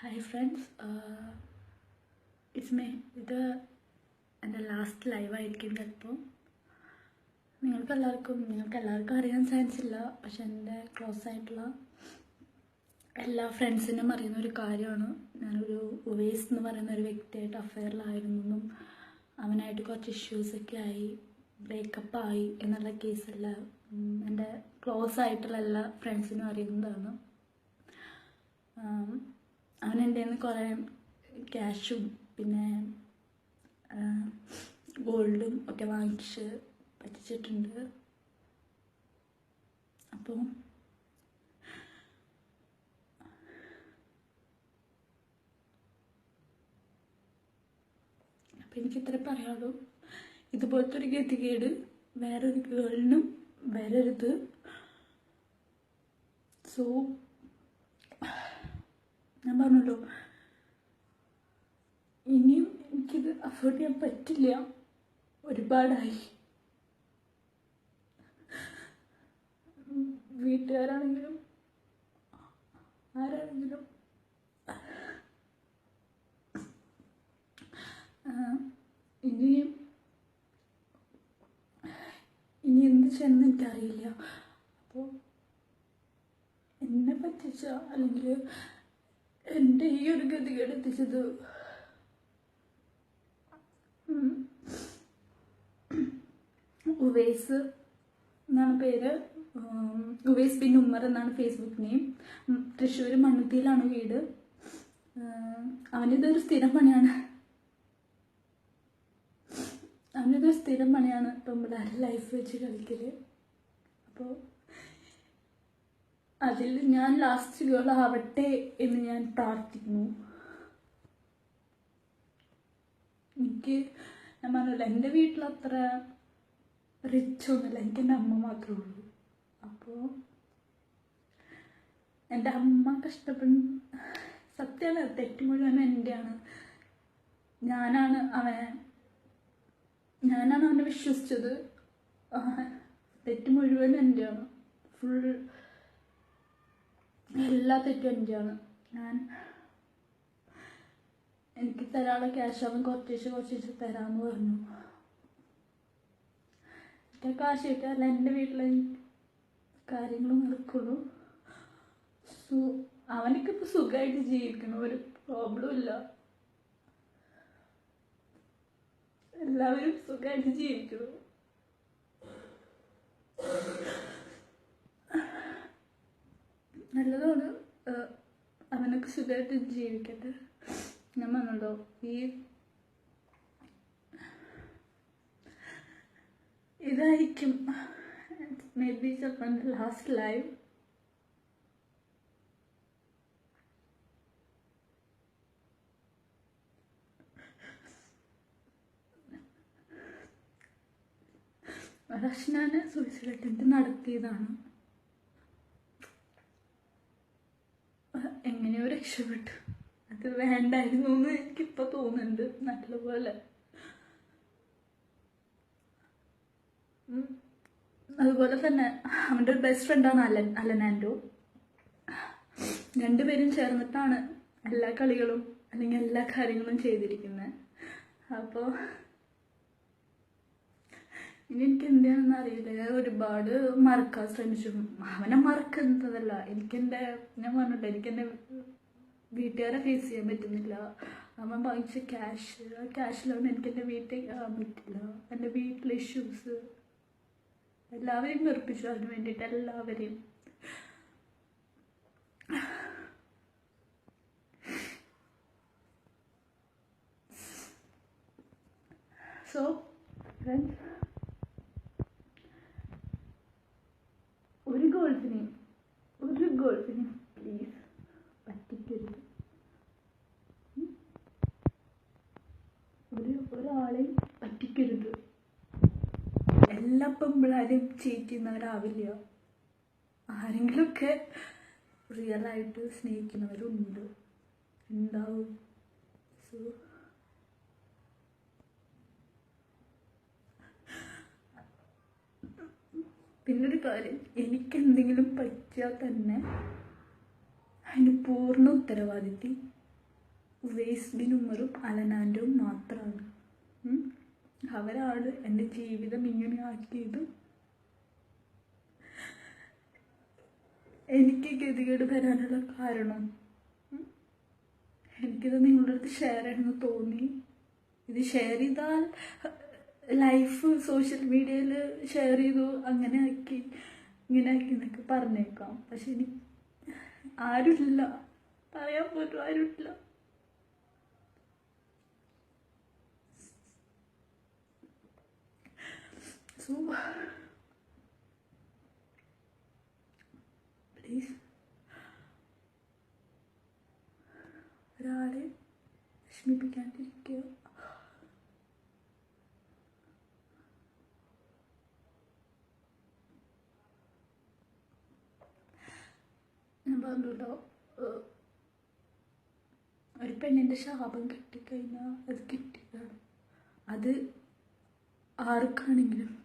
Hi friends, it's me. ഇത് എൻ്റെ last ലൈവായിരിക്കും. ചിലപ്പോൾ നിങ്ങൾക്ക് എല്ലാവർക്കും അറിയാൻ ചാൻസ് ഇല്ല. പക്ഷെ എൻ്റെ ക്ലോസ് ആയിട്ടുള്ള എല്ലാ ഫ്രണ്ട്സിനും അറിയുന്ന ഒരു കാര്യമാണ്. ഞാനൊരു ഉവൈസ് എന്ന് പറയുന്ന ഒരു വ്യക്തിയായിട്ട് അഫെയറിലായിരുന്നെന്നും അവനായിട്ട് കുറച്ച് ഇഷ്യൂസൊക്കെ ആയി ബ്രേക്കപ്പായി എന്നുള്ള കേസെല്ലാം എൻ്റെ ക്ലോസ് ആയിട്ടുള്ള എല്ലാ ഫ്രണ്ട്സിനും അറിയുന്നതാണ്. അവൻ എൻ്റെ നിന്ന് കുറേ ക്യാഷും പിന്നെ ഗോൾഡും ഒക്കെ വാങ്ങിച്ച് പറ്റിച്ചിട്ടുണ്ട്. അപ്പോൾ എനിക്കിത്ര പറയാനുള്ളൂ. ഇതുപോലത്തെ ഒരു ഗതികേട് വേറൊരു ഗേളിനും വരരുത്. സോ ഞാൻ പറഞ്ഞല്ലോ, ഇനിയും എനിക്കിത് അഫോർഡ് ചെയ്യാൻ പറ്റില്ല. ഒരുപാടായി. വീട്ടുകാരാണെങ്കിലും ആരാണെങ്കിലും ഇനി എന്ത് ചെയ്യണമെന്ന് എനിക്കറിയില്ല. അപ്പോൾ എന്നെ പറ്റിച്ച അല്ലെങ്കിൽ എൻ്റെ ഈ ഒരു ഗതികേട് എത്തിച്ചത് ഉവൈസ് എന്നാണ് പേര്. ഉവൈസ് ബിൻ ഉമ്മർ എന്നാണ് ഫേസ്ബുക്ക് നെയിം. തൃശ്ശൂർ മണ്ണുത്തിയിലാണ് വീട്. അവനിതൊരു സ്ഥിരം പണിയാണ്. പെമ്പിള്ളേരുടെ ലൈഫ് വെച്ച് കളിക്കൽ. അപ്പോൾ അതിൽ ഞാൻ ലാസ്റ്റ് ഗേൾ ആവട്ടെ എന്ന് ഞാൻ പ്രാർത്ഥിക്കുന്നു. ഞാൻ പറഞ്ഞില്ല, എൻ്റെ വീട്ടിലത്ര റിച്ചൊന്നുമില്ല. എനിക്ക് എൻ്റെ അമ്മ മാത്രമേ ഉള്ളൂ. അപ്പോൾ എൻ്റെ അമ്മ കഷ്ടപ്പെടുന്ന സത്യമാണ്. തെറ്റ് മുഴുവൻ എൻ്റെയാണ്. ഞാനാണ് അവനെ വിശ്വസിച്ചത്. തെറ്റ് മുഴുവൻ എൻ്റെയാണ്. ഫുൾ എല്ലാ തെറ്റും എൻ്റെയാണ്. എനിക്ക് തരാനുള്ള ക്യാഷ് അവൻ കുറച്ച് തരാമെന്ന് പറഞ്ഞു. എൻ്റെ കാശ് കിട്ടാല്ല എൻ്റെ വീട്ടിലെ കാര്യങ്ങൾ നടക്കുള്ളൂ. സോ അവനൊക്കിപ്പോൾ സുഖമായിട്ട് ജീവിക്കണം, ഒരു പ്രോബ്ലം ഇല്ല. എല്ലാവരും സുഖമായിട്ട് ജീവിക്കണം. നല്ലതാണ്. അവനൊക്കെ സുഖമായിട്ട് ജീവിക്കട്ടെ. ഞാൻ പറഞ്ഞല്ലോ, ഇതായിരിക്കും മേ ബി ചിലപ്പോൾ എൻ്റെ ലാസ്റ്റ് ലൈവ്. റഷ്നാൻ സൂയിസൈഡ് അറ്റംപ്റ്റ് നടത്തിയതാണ്. എങ്ങനെയോ രക്ഷപ്പെട്ടു. അത് വേണ്ടായിരുന്നു എന്ന് എനിക്കിപ്പോൾ തോന്നുന്നുണ്ട് നല്ലപോലെ. അതുപോലെ തന്നെ അവൻ്റെ ഒരു ബെസ്റ്റ് ഫ്രണ്ടാണ് അലനാൻഡോ. രണ്ടുപേരും ചേർന്നിട്ടാണ് എല്ലാ കളികളും അല്ലെങ്കിൽ എല്ലാ കാര്യങ്ങളും ചെയ്തിരിക്കുന്നത്. അപ്പോൾ ഇനി എനിക്ക് എന്താണെന്ന് അറിയില്ല. ഞാൻ ഒരുപാട് മറക്കാൻ ശ്രമിച്ചു. അവനെ മറക്കുന്നതല്ല, ഞാൻ പറഞ്ഞില്ല, എനിക്കെൻ്റെ വീട്ടുകാരെ ഫേസ് ചെയ്യാൻ പറ്റുന്നില്ല. അവൻ വാങ്ങിച്ച ആ ക്യാഷിലാണ് എനിക്കെൻ്റെ വീട്ടിൽ കയറാൻ പറ്റില്ല. എൻ്റെ വീട്ടിലെ ഇഷ്യൂസ് എല്ലാവരെയും വെറുപ്പിച്ചു. അതിന് വേണ്ടിയിട്ട് എല്ലാവരെയും. സോ ഫ്രണ്ട്സ്, ഒരു ഗേൾസിനെയും പ്ലീസ് പറ്റിക്കരുത്. ഒരാളെയും പറ്റിക്കരുത്. എല്ലാ പെമ്പിള്ളാരെയും ചീറ്റ് ചെയ്യുന്നവരാവില്ല. ആരെങ്കിലുമൊക്കെ റിയലായിട്ട് ഉണ്ടാവും. സോ പിന്നൊരു കാര്യം, എനിക്കെന്തെങ്കിലും പറ്റിയാൽ തന്നെ അതിന് പൂർണ്ണ ഉത്തരവാദിത്വം ഉവൈസ് ബിൻ ഉമറും അലനാൻഡും മാത്രമാണ്. അവരാണ് എൻ്റെ ജീവിതം ഇങ്ങനെ ആക്കിയത്. എനിക്ക് ഗതികേട് വരാനുള്ള കാരണം എനിക്കിത് നിങ്ങളുടെ അടുത്ത് ഷെയർ ചെയ്യണമെന്ന് തോന്നി. ഇത് ഷെയർ ചെയ്താൽ ലൈഫ് സോഷ്യൽ മീഡിയയിൽ ഷെയർ ചെയ്തു അങ്ങനെ ആക്കി ഇങ്ങനെ ആക്കി എന്നൊക്കെ പറഞ്ഞേക്കാം. പക്ഷെ എനിക്ക് ആരുമില്ല, പറയാൻ പോലും ആരുമില്ല. സോ പ്ലീസ് ഒരാളെ വിഷമിപ്പിക്കാണ്ടിരിക്കുക. ഞാൻ പറഞ്ഞല്ലോ, ഒരു പെണ്ണിൻ്റെ ശാപം കിട്ടിക്കഴിഞ്ഞാൽ അത് കിട്ടിയതാണ്. അത് ആർക്കാണെങ്കിലും